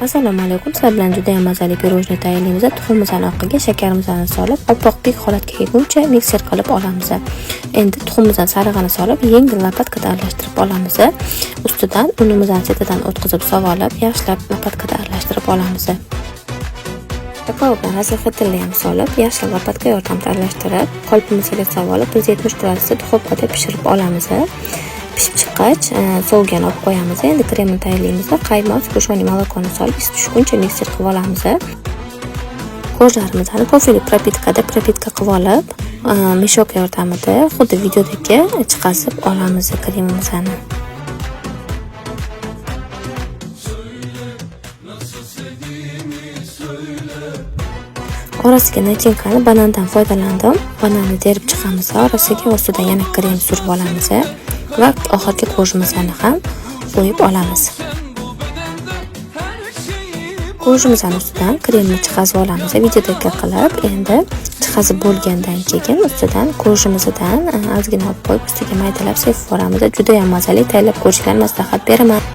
Assalomu alaykum. Sizlar bilan juda ham mazali pirojni tayyorlaymiz. Tuxumimizni oqiga shakarimizni solib, oppoqdek holatga kelguncha mikser qilib olamiz. Endi tuxumimizni sarig'ini solib, yengil lopatkada aralashtirib olamiz. Ustidan unimizni chetidan o'tkazib sovolib, yaxshilab lopatkada aralashtirib olamiz. Kakao bilan razafetilni ham solib, yaxshilab lopatka yordamida aralashtirib, qolpimizga sovolib 170 gradusda duxovkada pishirib olamiz. Pishib chiqqach, sovigan olib qo'yamiz. Endi kremni tayyorlaymiz. Qaymoq, go'shoni molokoni solib, isi tushguncha mikser qilib olamiz. Qo'shlarimizni kofeli propitka qilib olib, mishok yordamida xuddi videodagi chiqazib olamiz kremimizni. Orasiga nachinkani banandan foydalandim. Bananni terib chiqamiz. Orasiga ustidan yana krem surib olamiz. Va oxirgi qo'shimizni ham qo'yib olamiz. Qo'shimizning ustidan kremni chiqazib olamiz. Videodagi qilib, endi chiqazib bo'lgandan keyin ustidan qo'shimizdan ozgina olib qo'yib, ustiga maydalab sepib yuboramiz. Juda ham mazali, tayyorlab ko'rishlarni maslahat beraman.